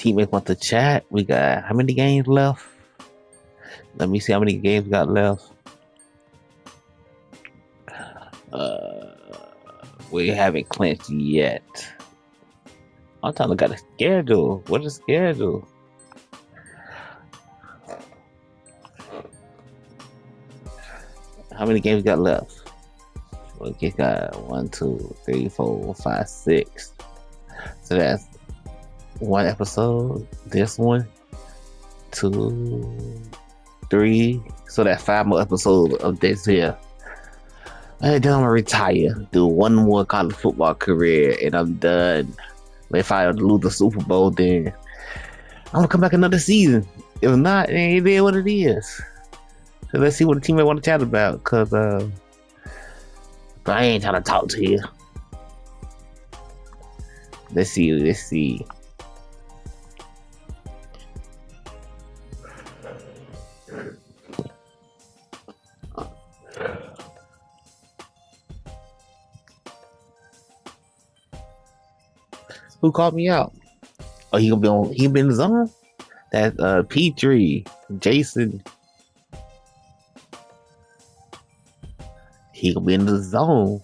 Teammates want to chat. We got how many games left? Let me see how many games we got left. We haven't clinched yet. I'm trying to look at the schedule. What is the schedule? How many games we got left? We got 1, 2, 3, 4, 5, 6. So that's one episode. This one, 2, 3. So that's 5 more episodes of this here. And then I'm gonna retire, do one more college football career, and I'm done. If I lose the Super Bowl, then I'm gonna come back another season. If not, it is what it is. So let's see what the teammate want to chat about, cause I ain't trying to talk to you. Let's see. Who called me out? Oh, he been in the zone? That's P3, Jason. He gonna be in the zone.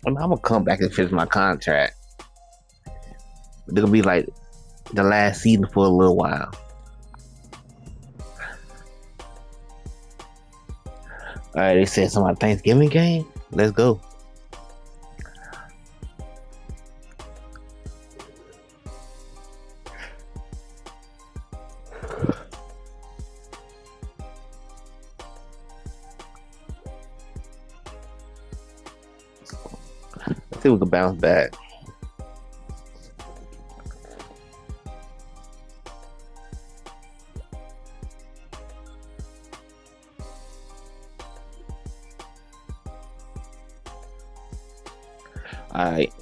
I'm gonna come back and finish my contract. They're gonna be like the last season for a little while. Alright, they said something about Thanksgiving game. Let's go. Let's see if we can bounce back. Alright.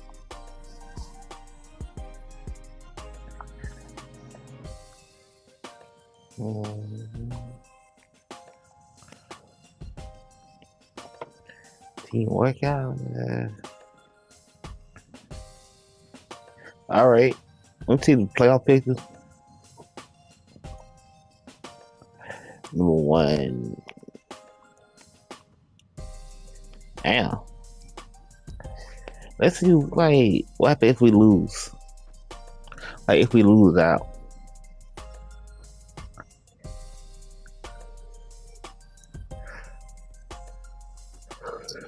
Team workout. Alright. Let's see the playoff pictures. Number 1. Damn. Let's see, like, what happens if we lose? Like, if we lose out.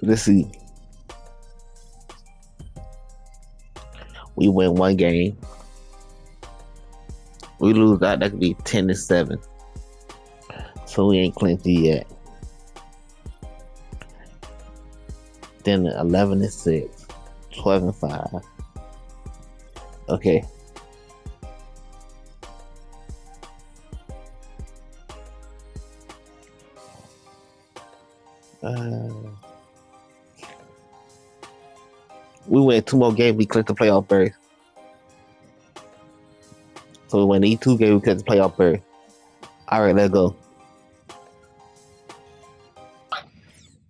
Let's see. We win 1 game. We lose out, that could be 10-7. So we ain't clinched yet. Then 11-6. 12-5. Okay. We win 2 more games. We click the playoff berth. So we win these 2 games. We click the playoff berth. All right, let's go.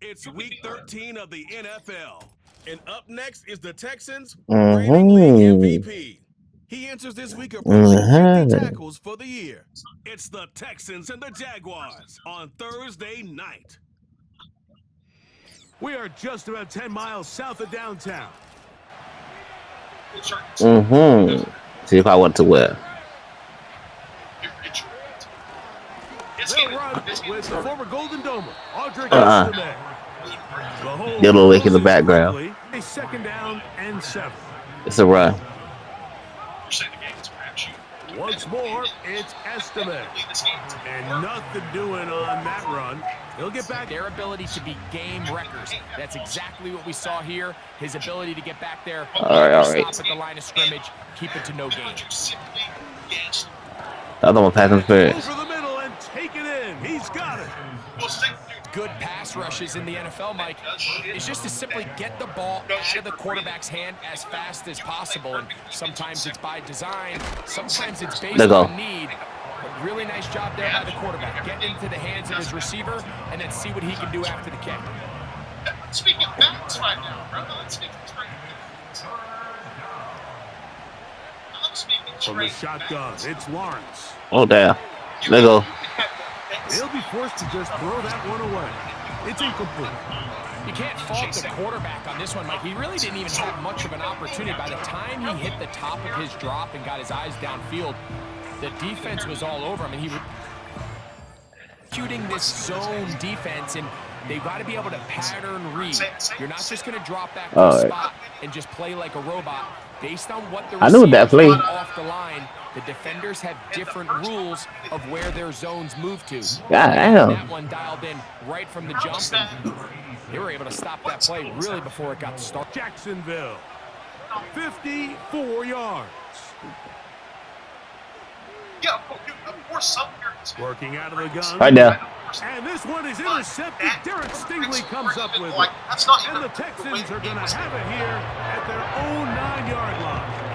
It's week 13 of the NFL. And up next is the Texans' Mm-hmm. league MVP. He enters this week approaching 50 tackles for the year. It's the Texans and the Jaguars on Thursday night. We are just about 10 miles south of downtown. See if I want to wear. They'll run with the former Golden Domer, Audrey Little lake in the background. A 2nd down and 7. It's a run. Once more, it's Estime. And nothing doing on that run. He'll get back. Their ability to be game wreckers. That's exactly what we saw here. His ability to get back there. All right. Stop at the line of scrimmage. Keep it to no gain. The other one passing first. Over the middle and take it in. He's got it. Good pass rushes in the NFL, Mike, is just to simply get the ball out of the quarterback's hand as fast as possible. And sometimes it's by design, sometimes it's based on need. But really nice job there by the quarterback. Get into the hands of his receiver and then see what he can do after the kick. Speaking of backs right now, brother. Let's speak straight. From the shotgun, it's Lawrence. Oh, damn. There go. They'll be forced to just throw that one away. It's incomplete. You can't fault the quarterback on this one, Mike. He really didn't even have much of an opportunity. By the time he hit the top of his drop and got his eyes downfield, the defense was all over him. And he was shooting this zone defense, and they've got to be able to pattern read. You're not just going to drop back to the spot and just play like a robot. Based on what the receivers off the line, the defenders have different rules of where their zones move to. Damn. That one dialed in right from the jump, and they were able to stop that play really before it got started. Jacksonville, 54 yards. Yeah, of course, some parents. Working out of the gun. Right there. And this one is intercepted. Derek Stingley comes up with it. And the Texans are going to have it here at their own 9-yard line.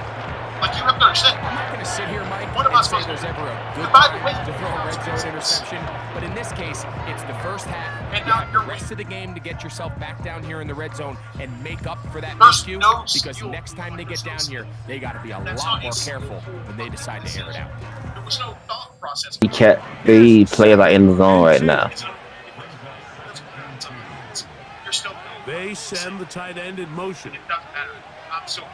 Like, you have to understand. I'm not going to sit here, Mike, What am and I say supposed there's to do? ever a good By the way, time to throw a red zone interception, but in this case, it's the first half. And You now have the rest of the game to get yourself back down here in the red zone and make up for that There's miscue, no because skill. next time they get down here, they got to be a That's lot not more his careful when they decide to air it out. There was no thought process. He kept 3 players are in the zone right now. You're still They send the tight end in motion. It doesn't matter. I'm so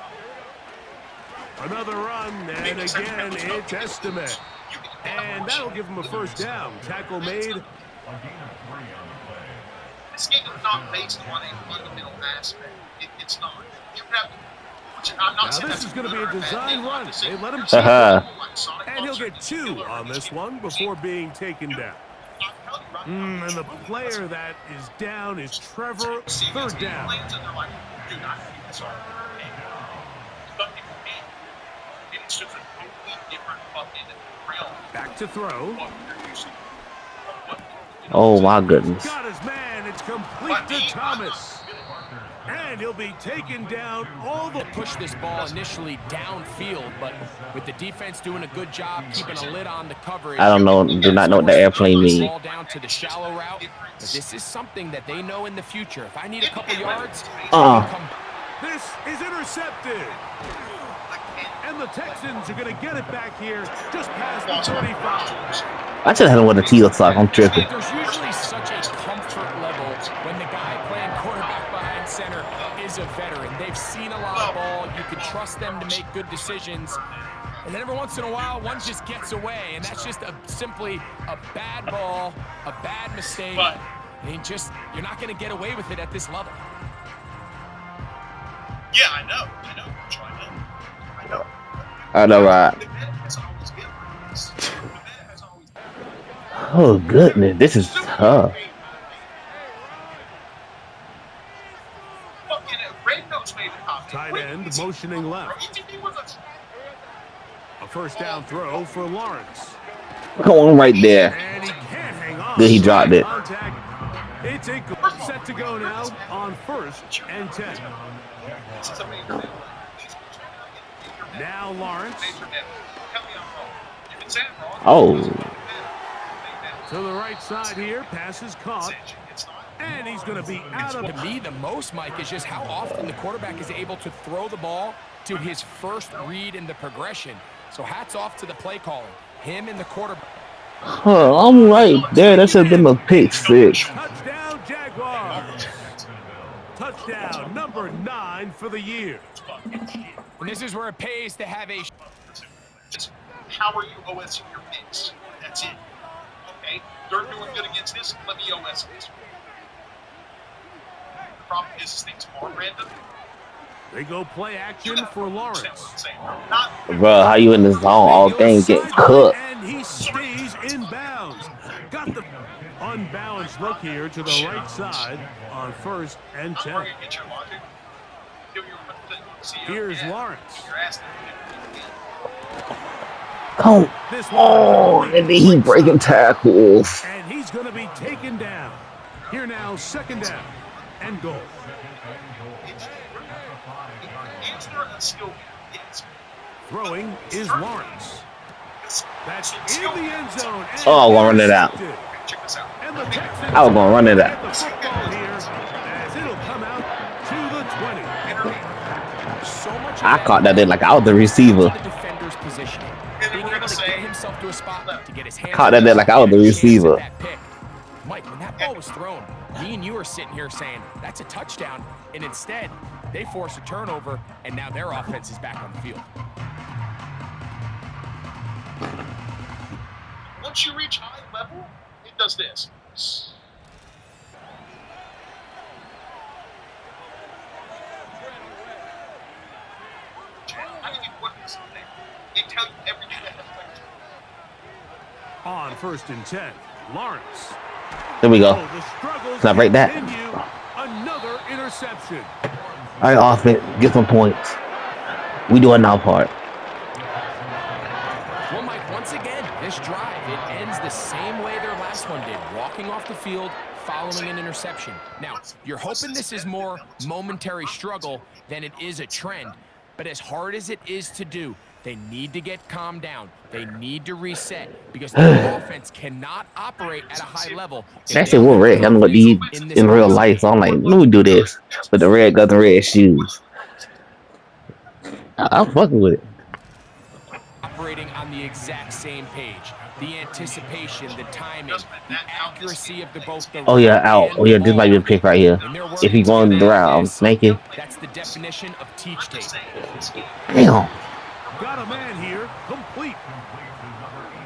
Another run, and again, it's Estimate. And that'll give him a first down. Tackle made. This game is not based on a fundamental aspect. It's not. You have to, which I'm not Now saying this that's is going to be good a or bad. design run. I'm saying They let him there's Uh-huh. and he'll get 2 on this one before being taken down. And the player that is down is Trevor. Third down. Back to throw. Oh, my goodness. Got his man. It's complete to Thomas. And he'll be taken down all the... Push this ball initially downfield, but with the defense doing a good job keeping a lid on the coverage. I don't know. Do not know what the airplane means. Ball down to the shallow route, but this is something that they know in the future. If I need a couple yards, This is intercepted. And the Texans are going to get it back here just past the 35. I just had him with a teal sock. I'm tripping. there's usually such a comfort level when the guy playing quarterback behind center is a veteran. They've seen a lot of ball. You can trust them to make good decisions. And then every once in a while, one just gets away, and that's just simply a bad ball, a bad mistake. And you're not going to get away with it at this level. Yeah, I know. I know, right? Oh, goodness. This is tough. Tight end motioning left. A first down throw for Lawrence. Come on, right there. And he can't hang on. Then he dropped it. Contact. It's set to go now on 1st and 10. Now Lawrence. Oh. To the right side here, pass is caught. And he's going to be out of... To me, the most, Mike, is just how often the quarterback is able to throw the ball to his first read in the progression. So hats off to the play caller. Him and the quarterback. Huh, I'm right there. That should have been a pick 6. Touchdown, Jaguars. Touchdown number 9 for the year. And this is where it pays to have a... How are you OSing your picks? That's it. Okay, they're doing good against this. Let me OS this. The problem is things are random. They go play action for Lawrence. Bro, how you in the zone? All things get cooked. And he stays in bounds. Got the unbalanced look here to the right side on 1st and 10. Here's Lawrence. Come on, and then he breaking tackles. And he's going to be taken down. Here now, 2nd down and goal. Throwing is Lawrence. That's in the end zone. Oh, I'm gonna run it out. Okay, check this out. And the Texans I was gonna run it out. get the football here as it'll come out to the 20. So much of I caught that in like I was the receiver. The defender's positioning. Being able to get himself to a spot to get his hands Caught that in like I was the receiver. Mike, when that ball was thrown, me and you are sitting here saying that's a touchdown, and instead they force a turnover, and now their offense is back on the field. Once you reach high level, it does this. How do you put this in there? They tell you everything that affects you. On 1st and 10, Lawrence. There we go. Oh, the struggles Can I break that? continue. Another interception. All right, offense, get some points. We doing our part. Well, Mike, once again, this drive, it ends the same way their last one did, walking off the field, following an interception. Now, you're hoping this is more momentary struggle than it is a trend, but as hard as it is to do, they need to get calmed down. They need to reset because the offense cannot operate at a high level. Actually, we're red. I'm gonna need in real life, so I'm like, let me do this with the red guns and red shoes. I'm fucking with it. Operating on the exact same page. The anticipation, the timing, the accuracy of the both the Oh yeah, out. Oh yeah, this might be a pick right here. If he's going the route, I'm thinking. That's the definition of teach tape. Damn. Got a man here, complete.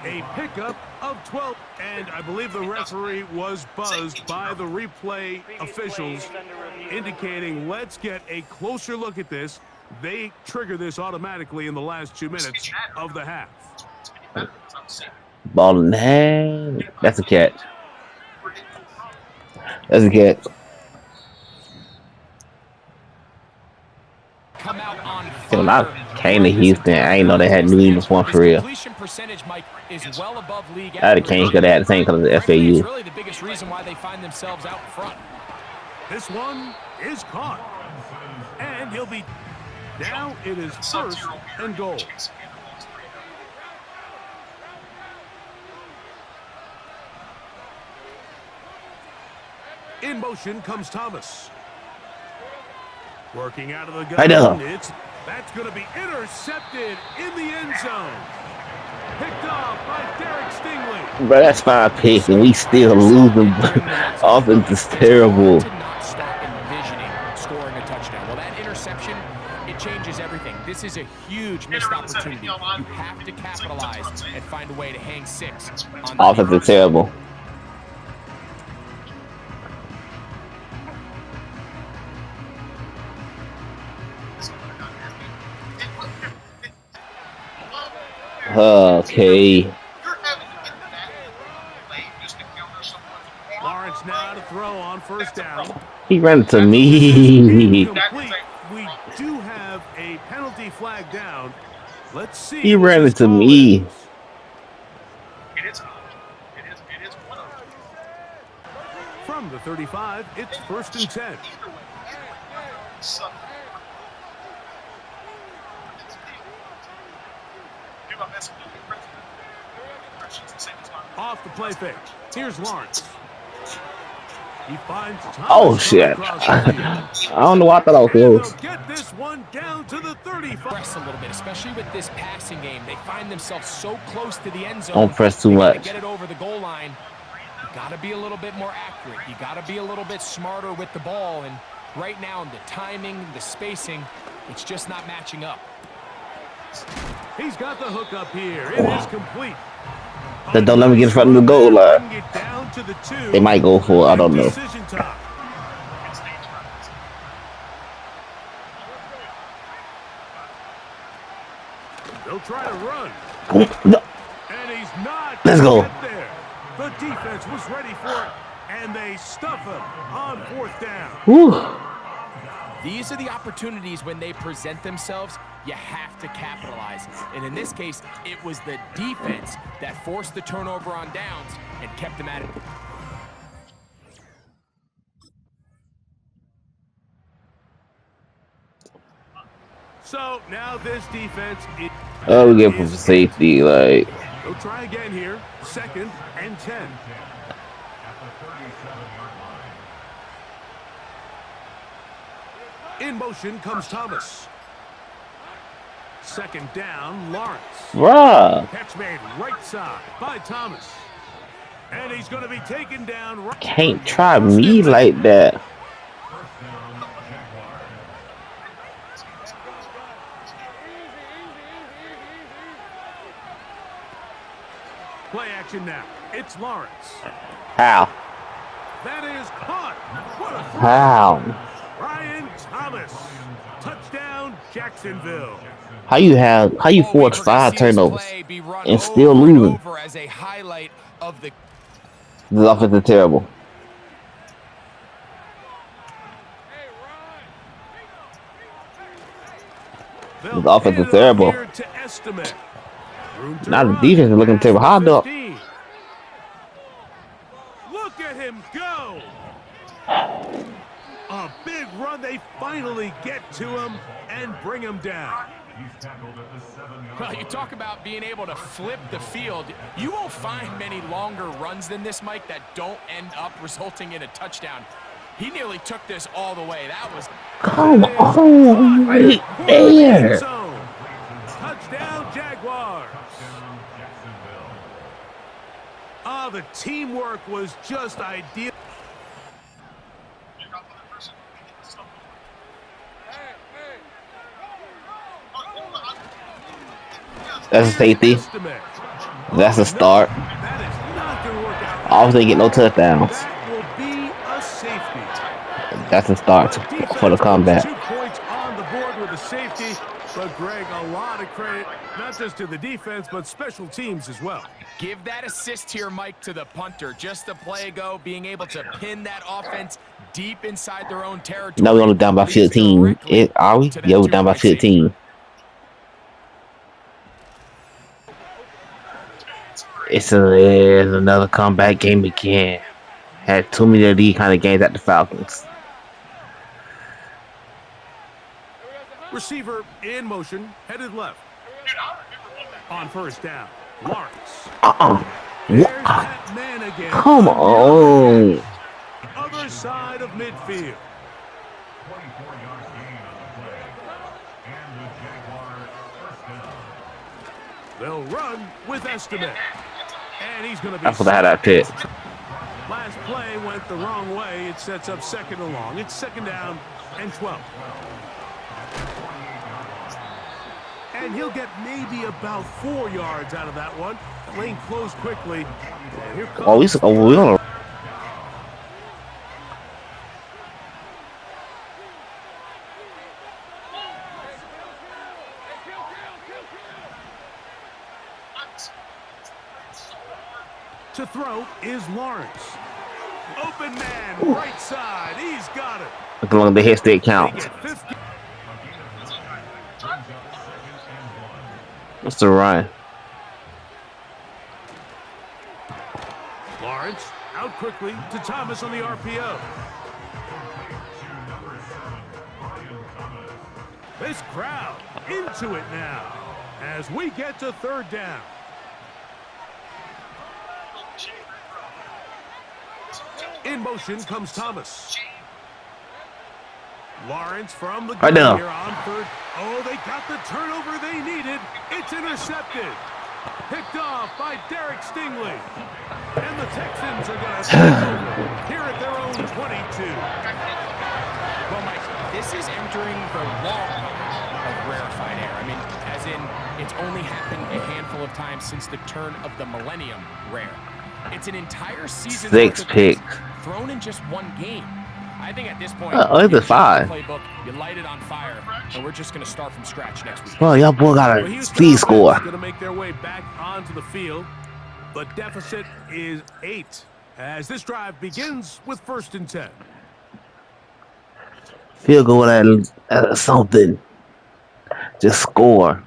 A pickup of 12. And I believe the referee was buzzed by the replay officials, indicating let's get a closer look at this. They trigger this automatically in the last 2 minutes of the half. Ball in the hand. That's a catch. That's a catch. Come out on When I came to Houston, I ain't know they had new uniform for real. completion percentage, Mike, is well above league I'd have changed because they had the same color as Frankly, it's FAU. really the biggest reason why they find themselves out front. This one is caught. And he'll be... Now it is 1st and goal. In motion comes Thomas. Working out of the gun. Right there. That's going to be intercepted in the end zone. Picked off by Derek Stingley. Bro, that's 5 picks and we still losing. Offense is terrible. To not start envisioning scoring a touchdown. Well, that interception, it changes everything. This is a huge missed opportunity. You have to capitalize and find a way to hang 6 on the Offense is terrible. Okay. Lawrence now to throw on 1st down. He ran to me. Complete. We do have a penalty flag down. Let's see. He what ran this into call me. is. It is one of them. From the 35, it's 1st and 10. Either way, son. Off the play fake. Here's Lawrence. He finds Thomas. Oh shit. across the field. I don't know why I thought I was And close. they'll get this one down to the 35. press a little bit, especially with this passing game. They find themselves so close to the end zone. Don't press too They gotta much. Get it over the goal line. You got to be a little bit more accurate. You got to be a little bit smarter with the ball. And right now, the timing, the spacing, it's just not matching up. He's got the hook up here. It is complete. Then don't let me get in front of the goal line. Bring it down to the 2. They might go for it. I don't know. Decision time. They'll try to run. No. And he's not. Let's go. Get there. The defense was ready for it, and they stuff him on 4th down. Whew. These are the opportunities when they present themselves, you have to capitalize. And in this case, it was the defense that forced the turnover on downs and kept them at it. So now this defense is... Oh, we get for safety, like. They'll try again here. 2nd and 10. In motion comes Thomas. 2nd down, Lawrence. Bruh. Catch made right side by Thomas. And he's going to be taken down. Right. Can't try me like that. Play action now. It's Lawrence. How? That is caught. What a throw. How? Brian Thomas. Touchdown, Jacksonville. How you force 5 turnovers and still losing? As a highlight of the This offense is terrible. This offense is terrible. Now the defense is looking terrible. How the? Look at him go. A big run. They finally get to him and bring him down. Well, you talk about being able to flip the field. You won't find many longer runs than this, Mike, that don't end up resulting in a touchdown. He nearly took this all the way. That was... Come on, right there. Touchdown, Jaguars. Oh, the teamwork was just ideal. That's a safety. That's a start. Obviously, get no touchdowns. That's a start for the comeback. 2 points on the board with a safety, but Greg, a lot of credit, not just to the defense, but special teams as well. Give that assist here, Mike, to the punter. Just the play go, being able to pin that offense deep inside their own territory. Now we're only down by 15. Are we? Yeah, we're down by 15. It's another comeback game again. Had too many of these kind of games at the Falcons. Receiver in motion, headed left. On 1st down, Lawrence. There's that man again. Come on. Other side of midfield. They'll run with Estimate. And he's going to be... That's what I had that pick. Last play went the wrong way. It sets up 2nd and long. It's 2nd down and 12. And he'll get maybe about 4 yards out of that one. Lane closed quickly. And here comes... we're gonna... To throw is Lawrence. Open man, right side. He's got it. As long as the hit stick counts. What's the run? Lawrence out quickly to Thomas on the RPO. This crowd into it now as we get to 3rd down. In motion comes Thomas. Lawrence from the right now. Here on 3rd. Oh, they got the turnover they needed. It's intercepted. Picked off by Derek Stingley. And the Texans are going to take over here at their own 22. Well, Mike, this is entering the long of rarefied air. I mean, as in, it's only happened a handful of times since the turn of the millennium rare. It's an entire season 6 picks thrown in just 1 game. I think at this point, it's a 5. Playbook, you light it on fire, and we're just going to start from scratch next week. Well, y'all boy got a speed score. Going to make their way back onto the field. The deficit is 8 as this drive begins with 1st and 10. Field goal at something. Just score.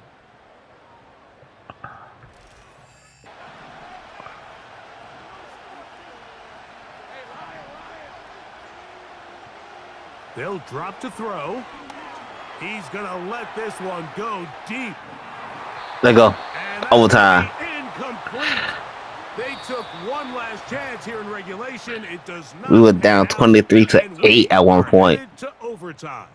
They'll drop to throw. He's going to let this one go deep. Let go. Overtime. Incomplete. They took one last chance here in regulation. It does not. We were down 23-8 at one point. To overtime.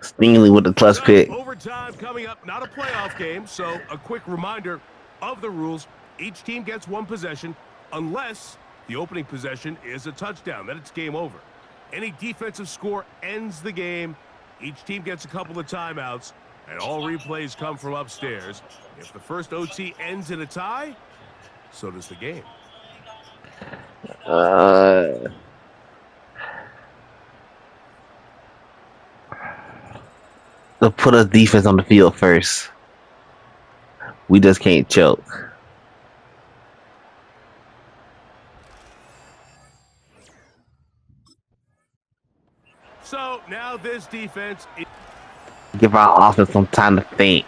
Stingley with the clutch pick. Overtime coming up, not a playoff game, so a quick reminder of the rules. Each team gets one possession unless the opening possession is a touchdown. Then it's game over. Any defensive score ends the game. Each team gets a couple of timeouts, and all replays come from upstairs. If the first OT ends in a tie, so does the game. To put us defense on the field first. We just can't choke. So now this defense. Give our offense some time to think.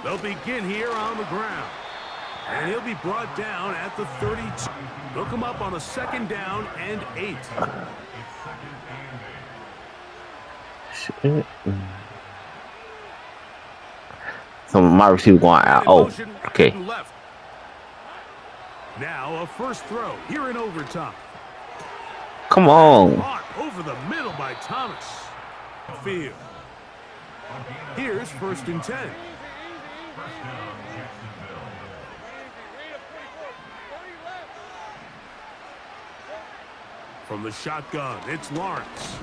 They'll begin here on the ground. And he'll be brought down at the 32. They'll come up on a 2nd down and 8. Shit. Some of my receivers going out. Oh, okay. Left. Now a first throw here in overtime. Come on. Caught over the middle by Thomas. Field. Here's 1st and 10. From the shotgun, it's Lawrence.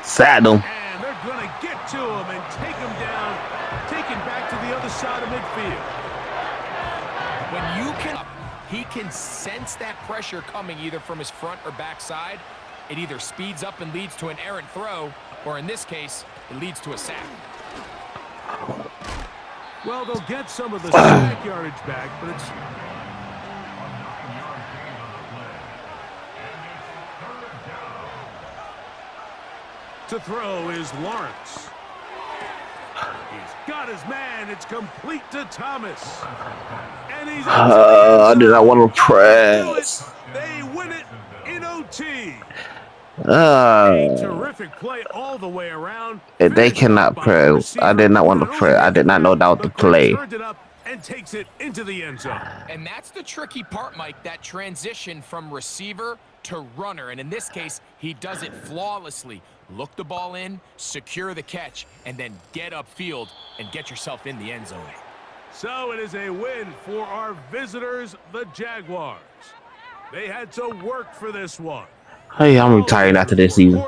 Saddle. And they're going to get to him and take him down, taken back to the other side of midfield. When you can, he can sense that pressure coming either from his front or back side. It either speeds up and leads to an errant throw, or in this case, it leads to a sack. Well, they'll get some of the sack yardage back, but it's... To throw is Lawrence. He's got his man. It's complete to Thomas. And he's I did not want to press. They win it in OT. A terrific play all the way around. They cannot press. I did not want to press. I did not know that was the play. Turned it up and takes it into the end zone. And that's the tricky part, Mike, that transition from receiver to runner. And in this case, he does it flawlessly. Look the ball in, secure the catch, and then get upfield and get yourself in the end zone. So it is a win for our visitors, the Jaguars. They had to work for this one. Hey, I'm retired after this season.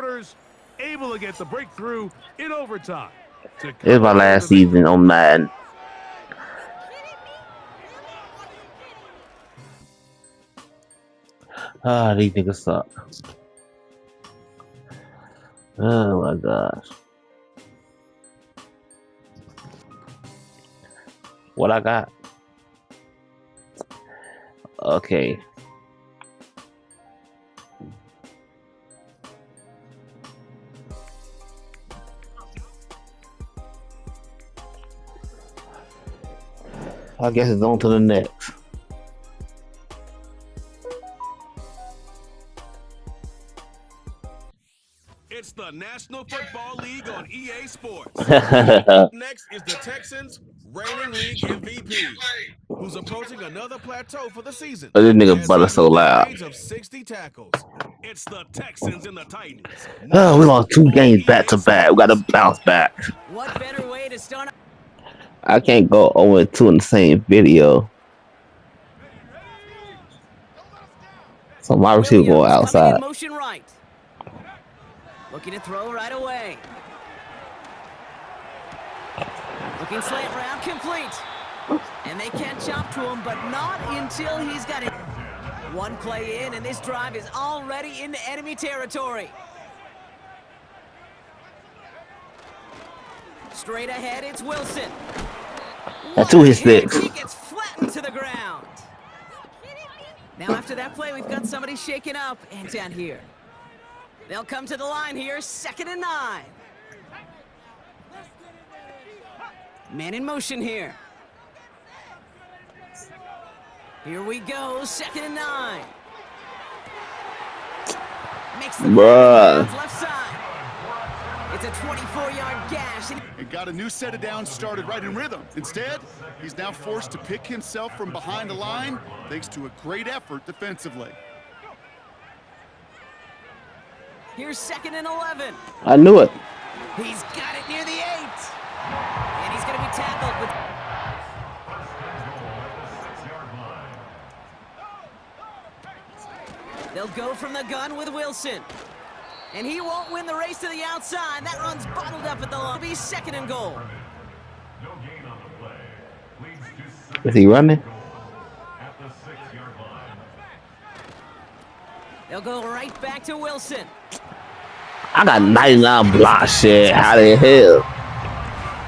Able to get the breakthrough in overtime. It's my last season on Madden. These niggas suck. Oh my gosh. What I got? Okay. I guess it's on to the next. It's the National Football League on EA Sports. Next is the Texans' reigning league MVP, who's approaching another plateau for the season. This nigga butter so loud. Of 60 tackles. It's the Texans and the Titans. Oh, we lost 2 games back to back. We got to bounce back. What better way to start? I can't go 0-2 in the same video. So my receiver go outside. Motion right. Looking to throw right away. Looking slant round, complete. And they can't jump to him, but not until he's got it. One play in, and this drive is already into enemy territory. Straight ahead, it's Wilson. That's 2 his sticks. He gets flattened to the ground. Now after that play, we've got somebody shaken up and down here. They'll come to the line here, 2nd and 9. Man in motion here. Here we go, 2nd and 9. Makes the Bruh. left side. It's a 24-yard gash. And got a new set of downs started right in rhythm. Instead, he's now forced to pick himself from behind the line thanks to a great effort defensively. Here's 2nd and 11. I knew it. He's got it near the 8. And he's going to be tackled with... They'll go from the gun with Wilson. And he won't win the race to the outside. That run's bottled up at the line. It'll be 2nd and goal. Is he running? They'll go right back to Wilson. I got 99 block shit. How the hell?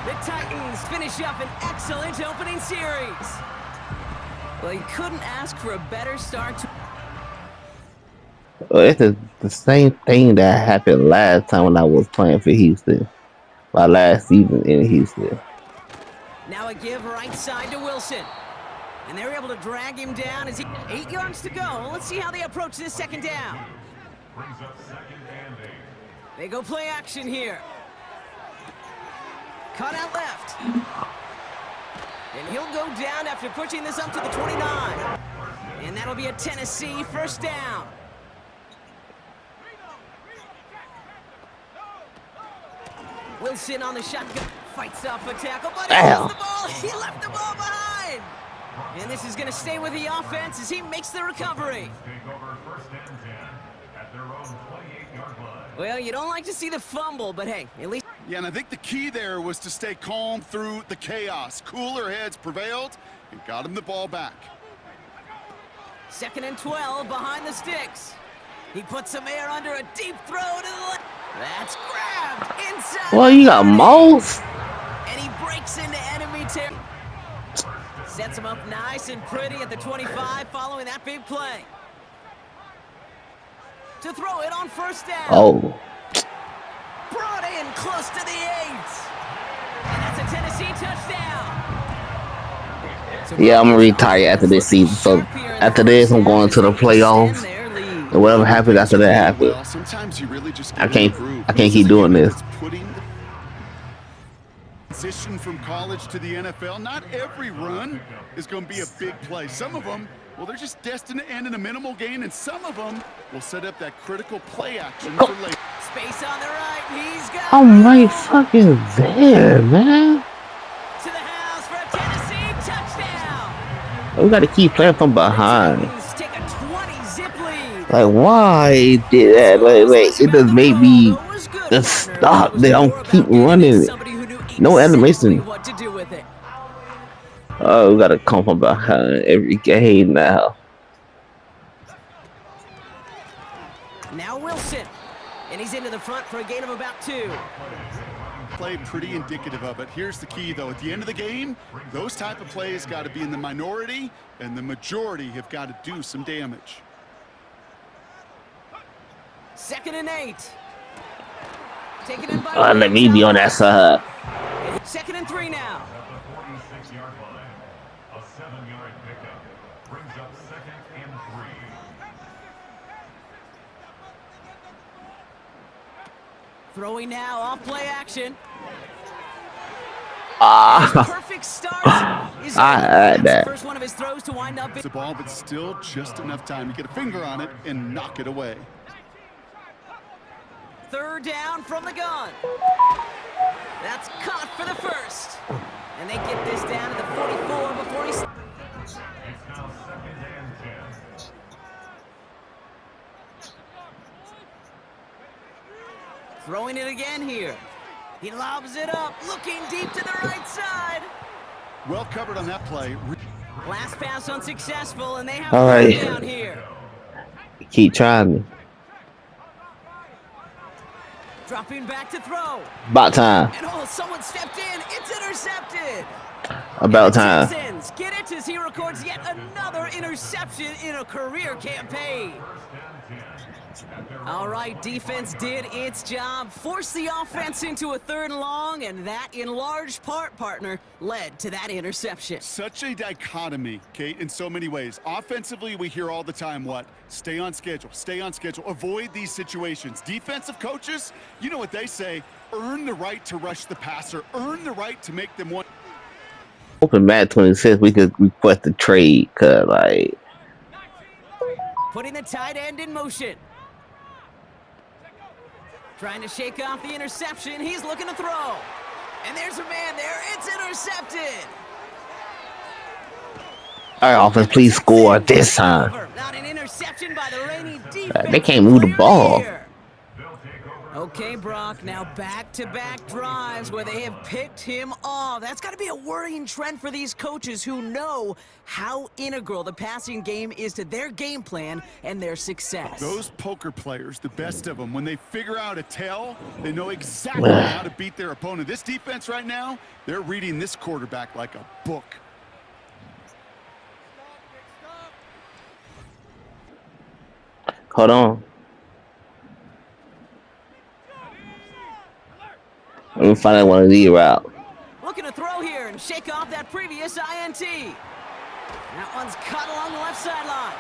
The Titans finish up an excellent opening series. Well, you couldn't ask for a better start to... Well, it's the same thing that happened last time when I was playing for Houston. My last season in Houston. Now a give right side to Wilson. And they're able to drag him down as he... 8 yards to go. Let's see how they approach this 2nd down. They go play action here. Cut out left. And he'll go down after pushing this up to the 29. And that'll be a Tennessee 1st down. Wilson on the shotgun. Fights off a tackle, but he lost the ball. He left the ball behind. And this is going to stay with the offense as he makes the recovery. Well, you don't like to see the fumble, but hey, at least... Yeah, and I think the key there was to stay calm through the chaos. Cooler heads prevailed and got him the ball back. 2nd and 12 behind the sticks. He puts some air under a deep throw to the left. That's grabbed inside. Well, you got Moles. And he breaks into enemy territory. Sets him up nice and pretty at the 25 following that big play. To throw it on 1st down. Oh. Brought in close to the 8. And that's a Tennessee touchdown. Yeah, I'm gonna retire after this season. So after this, I'm going to the playoffs. And whatever happens after that happens. Well, sometimes you really just I can't keep doing this. Transition from college to the NFL. Not every run is going to be a big play. Some of them, well, they're just destined to end in a minimal gain, and some of them will set up that critical play action for later. Space on the right. He's got I'm right fucking there, man. to the house for a Tennessee touchdown. We gotta keep playing from behind. Titans take a 20 zip lead. Like, why did that? Wait, it just made me just stop. They don't keep running. No animation. What to do with it. Oh, we gotta come from behind every game now. Now Wilson. And he's into the front for a gain of about 2. Play pretty indicative of it. Here's the key, though. At the end of the game, those type of plays got to be in the minority, and the majority have got to do some damage. 2nd and 8. Taken in by Let me be on that side. 2nd and 3 now. Throwing now off play action. Perfect start. I had that. First one of his throws to wind up. It's the ball, but still just enough time to get a finger on it and knock it away. 3rd down from the gun. That's caught for the 1st. And they get this down to the 44 before he's... Throwing it again here. He lobs it up, looking deep to the right side. Well covered on that play. Last pass unsuccessful, and they have all right. down here. Keep trying. Dropping back to throw. About time. And oh, someone stepped in. It's intercepted. About time. Texans get it as he records yet another interception in a career campaign. All right, defense did its job, forced the offense into a 3rd and long, and that, in large part, partner, led to that interception. Such a dichotomy, Kate, in so many ways. Offensively, we hear all the time what? Stay on schedule, avoid these situations. Defensive coaches, you know what they say, earn the right to rush the passer, earn the right to make them one. Hoping Madden 26 we could request a trade, cause like Putting the tight end in motion. Trying to shake off the interception. He's looking to throw. And there's a man there. It's intercepted. all right, offense, please score this time. Not an interception by the reigning defense. They can't move the ball. Okay, Brock, now back-to-back drives where they have picked him off. That's got to be a worrying trend for these coaches who know how integral the passing game is to their game plan and their success. Those poker players, the best of them, when they figure out a tell, they know exactly how to beat their opponent. This defense right now, they're reading this quarterback like a book. Hold on. Let me find out one of these route. Looking to throw here and shake off that previous INT. That one's cut along the left sideline.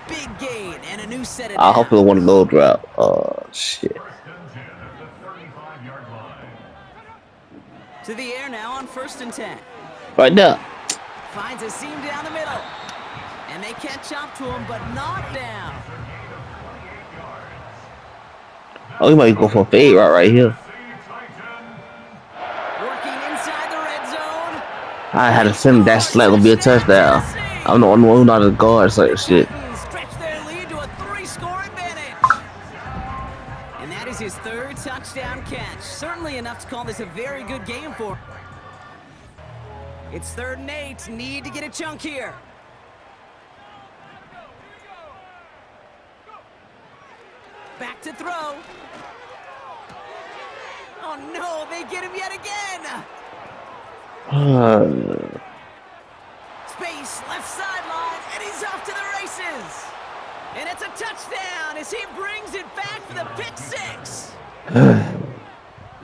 Big gain and a new set of I hope it's one of those route. Oh shit. To the air now on 1st and 10. Right there. Finds a seam down the middle. And they catch up to him, but not down. Oh, he might go for a fade right here. I had to send that slap will be a touchdown. I'm the only one who not a guard, so shit. Stretch their lead to a 3-score advantage. And that is his 3rd touchdown catch. Certainly enough to call this a very good game for him. It's 3rd and 8. Need to get a chunk here. Back to throw. Oh no, they get him yet again. Space, left sideline, and he's off to the races. And it's a touchdown as he brings it back for the pick 6.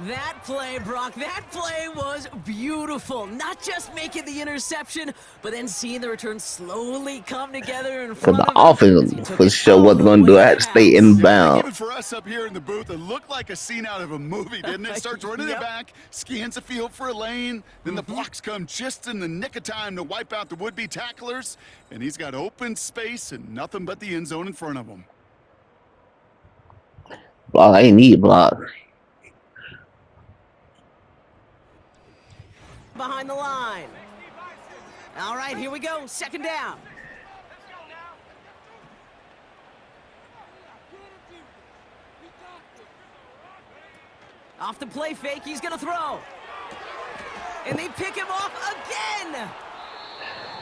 That play, Brock, that play was beautiful. Not just making the interception, but then seeing the return slowly come together in front the of him. offense for sure what they're gonna do. I had to stay inbound. Even for us up here in the booth, it looked like a scene out of a movie, didn't it? Starts running it back, scans the field for a lane, then the blocks come just in the nick of time to wipe out the would-be tacklers, and he's got open space and nothing but the end zone in front of him. Block, I ain't need block. Behind the line. All right, here we go. 2nd down. Off the play fake, he's going to throw. And they pick him off again.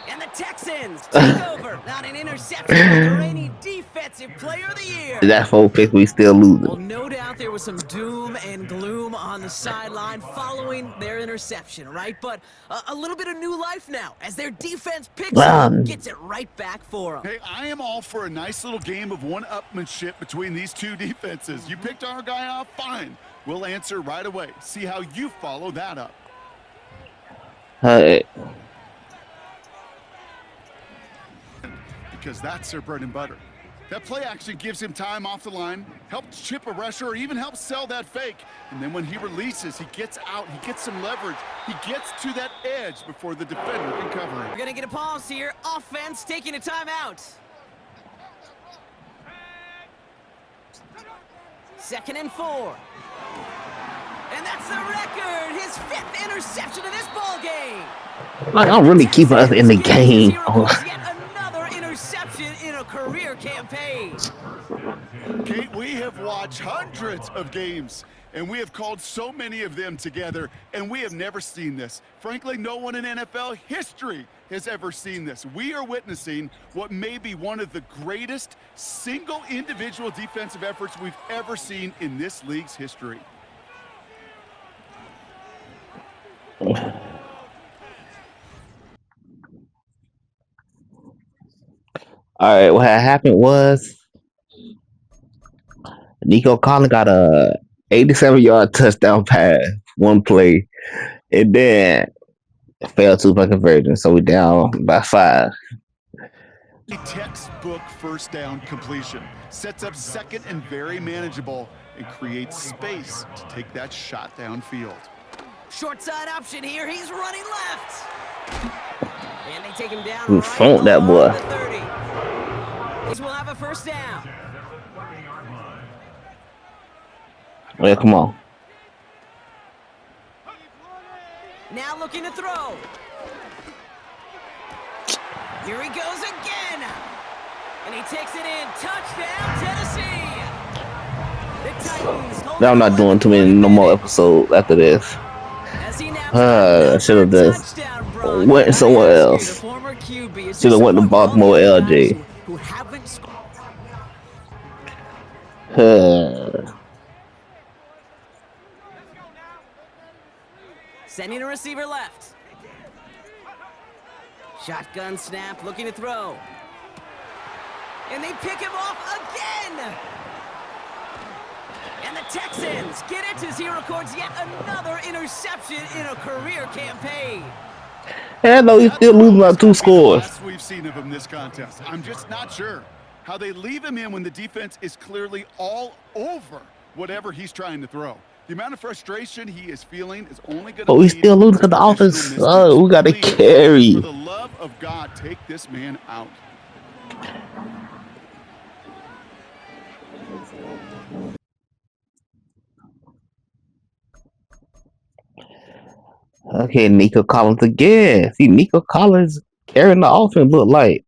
And the Texans take over. Not an interception, but the reigning defensive player of the year. That 4 pick, we still losing. Well, no doubt there was some doom and gloom on the sideline following their interception, right? But a little bit of new life now as their defense picks up, gets it right back for them. Hey, I am all for a nice little game of one-upmanship between these two defenses. You picked our guy off, fine. We'll answer right away. See how you follow that up. Hey. Because that's their bread and butter. That play action gives him time off the line, helps chip a rusher, or even helps sell that fake. And then when he releases, he gets out, he gets some leverage. He gets to that edge before the defender can cover him. We're going to get a pause here. Offense taking a timeout. 2nd and 4. And that's the record. His 5th interception of this ball game. Like, I'm really keeping us in the game. Interception in a career campaign. Kate, we have watched hundreds of games, and we have called so many of them together, and we have never seen this. Frankly, no one in NFL history has ever seen this. We are witnessing what may be one of the greatest single individual defensive efforts we've ever seen in this league's history. All right, what had happened was Nico Collins got a 87-yard touchdown pass, one play, and then failed two-point conversion. So we down by 5. A textbook first down completion. Sets up second and very manageable and creates space to take that shot downfield. Short side option here. He's running left. And they take him down We right funked that boy. along the 30. These will have a first down. Yeah, come on. Now looking to throw. Here he goes again. And he takes it in. Touchdown, Tennessee. The Titans hold Now I'm not doing too many no more episodes after this. I should have just went somewhere else. Should have went to Baltimore LJ. Sending a receiver left. Shotgun snap, looking to throw. And they pick him off again. And the Texans get it as he records yet another interception in a career campaign. And though he's still losing by 2 scores. That's what we've seen of him this contest. I'm just not sure how they leave him in when the defense is clearly all over whatever he's trying to throw. The amount of frustration he is feeling is only going to. But we still losing to the offense. We got to carry. For the love of God, take this man out. Okay, Nico Collins again. See, Nico Collins carrying the offense look like.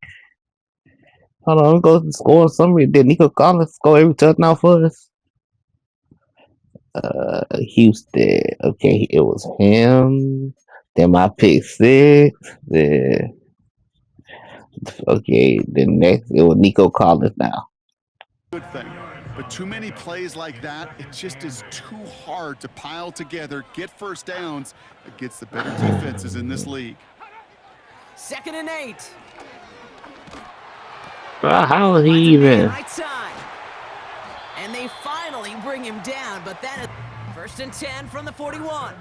Hold on, go to the score summary. Did Nico Collins score every touchdown for us? Houston. Okay, it was him. Then my pick 6. Then okay, then next it was Nico Collins now. Good thing. But too many plays like that, it just is too hard to pile together, get first downs against the better defenses in this league. 2nd and 8. How is he even? Right side. And they finally bring him down, but that is 1st and 10 from the 41.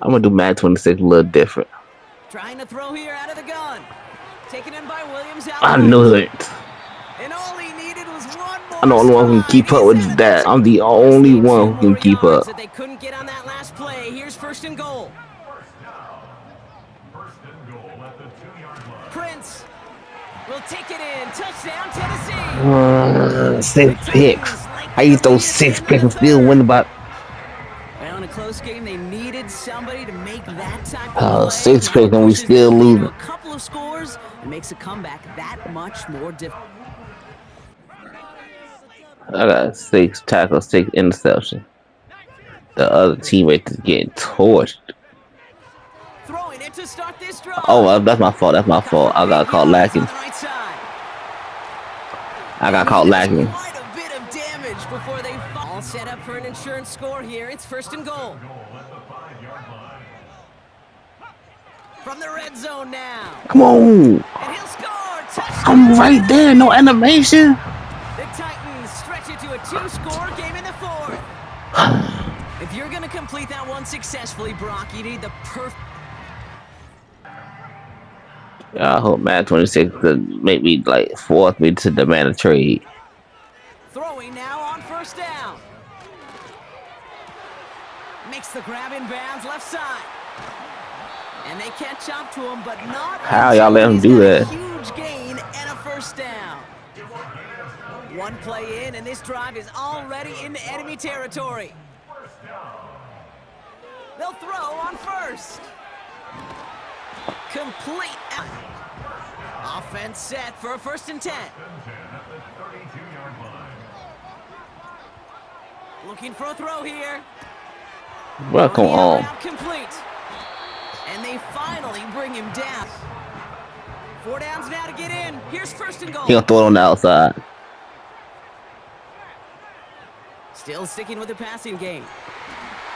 I'm gonna do Madden 26 a little different. Trying to throw here out of the gun. Taken in by Williams. I knew it. And all he needed was one more. I'm the only one who can keep up with that. I'm the only one who can keep up. They couldn't get on that last play. Here's 1st and goal. Prince will take it in. Touchdown, Tennessee. 6 picks. How you throw 6 picks and still win by? Well, in a close game, they needed somebody to make that type of play. 6 picks and we still losing. A couple of scores, it makes a comeback that much more difficult. I got 6 tackles, 6 interceptions. The other teammate is getting torched. Throwing it to start this drive. Oh, that's my fault. That's my fault. I got caught lacking. I got caught lacking. Quite a bit of damage before they all set up for an insurance score here. It's 1st and goal. From the red zone now. Come on. And he'll score. Touchdown. I'm right there. No animation. The Titans stretch it to a 2-score game in the 4th. If you're going to complete that one successfully, Brock, you need the perfect. I hope Madden 26 could make me force me to demand a trade. Throwing now on 1st down. Makes the grab in bounds left side. And they catch up to him, but not. How y'all let him do that? Huge gain and a 1st down. One play in, and this drive is already into enemy territory. They'll throw on 1st. Complete. Offense set for a 1st and 10. Looking for a throw here. Welcome on. Complete. And they finally bring him down. 4 downs now to get in. Here's 1st and goal. He'll throw it on the outside. Still sticking with the passing game.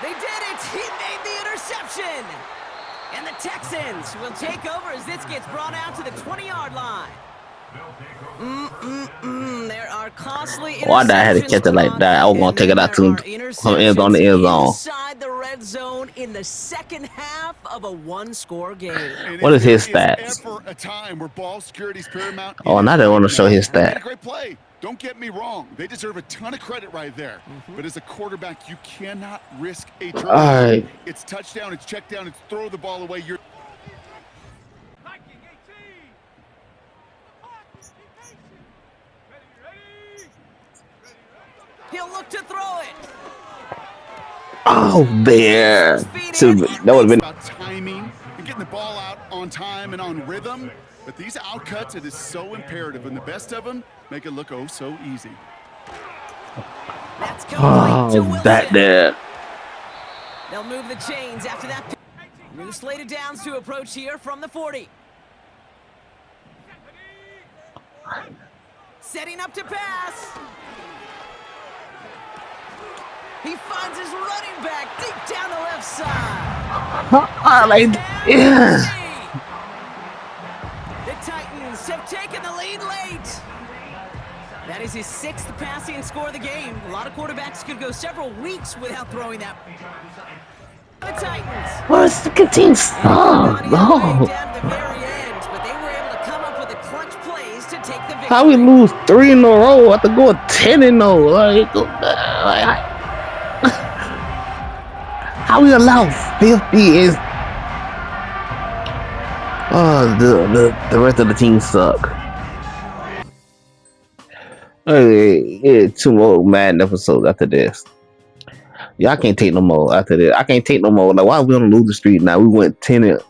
They did it! He made the interception! And the Texans will take over as this gets brought out to the 20-yard line. There are costly interceptions. Why did I have to catch it like that? I was gonna take it out to some ends on the end zone. Inside the red zone in the second half of a one-score game. What is his stats? Ever a time where ball security is paramount. Oh, now they want to show his stats. Great play. Don't get me wrong. They deserve a ton of credit right there. But as a quarterback, you cannot risk a turnover. All right. It's touchdown, it's check down, it's throw the ball away. You're He'll look to throw it. Oh, there. So that would have been about timing and getting the ball out on time and on rhythm. But these outcuts, it is so imperative. And the best of them make it look oh so easy. That's complete to Wilson. that there. They'll move the chains after that. New slated downs to approach here from the 40. Setting up to pass. He finds his running back deep down the left side. The Titans have taken the lead late. That is his 6th passing score of the game. A lot of quarterbacks could go several weeks without throwing that. The Titans. Well, it's the team suck. No. Down to the very end, but they were able to come up with the clutch plays to take the victory. How we lose 3 in a row after going 10-0? Like, how we allow 50 is the rest of the team suck. Yeah, 2 more Madden episodes after this. Yeah, I can't take no more after this. I can't take no more. Like, why are we on the loser streak now? We went 10 and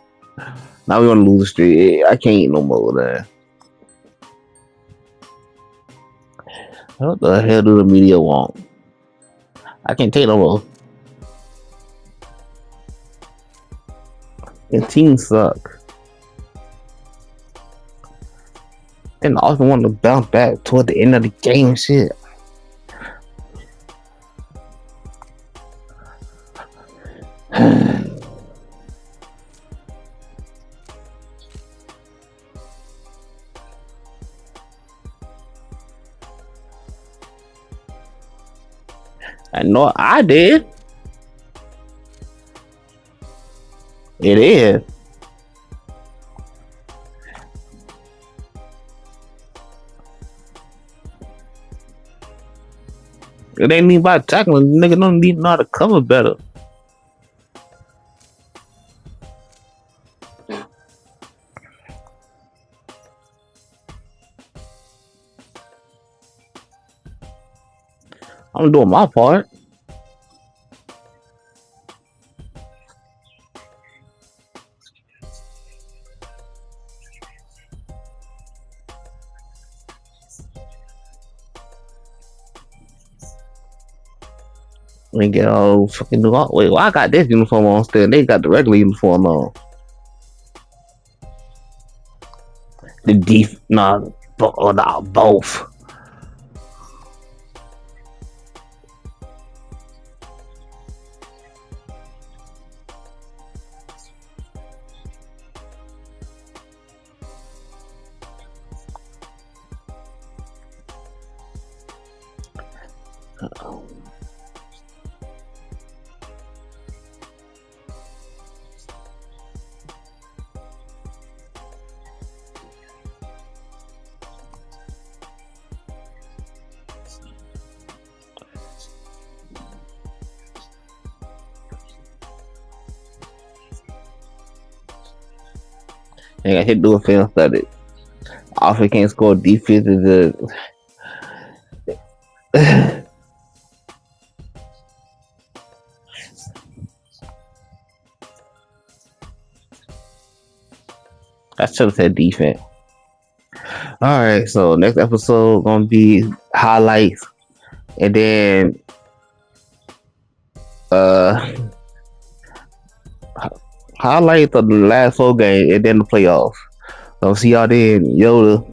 now we on the loser streak. I can't no more of that. What the hell do the media want? I can't take no more. The team suck. And I also want to bounce back toward the end of the game and shit. I know I did. It is. It ain't even about tackling. Nigga don't need know how to cover better. I'm doing my part. We get all fucking new. Wait, well, I got this uniform on still. They got the regular uniform on. Both. I got hit doing film study. Offense can't score. Defense is I should have said defense. Alright, so next episode gonna be highlights and then highlights of the last 4 games and then the playoffs. So see y'all then. Yoda.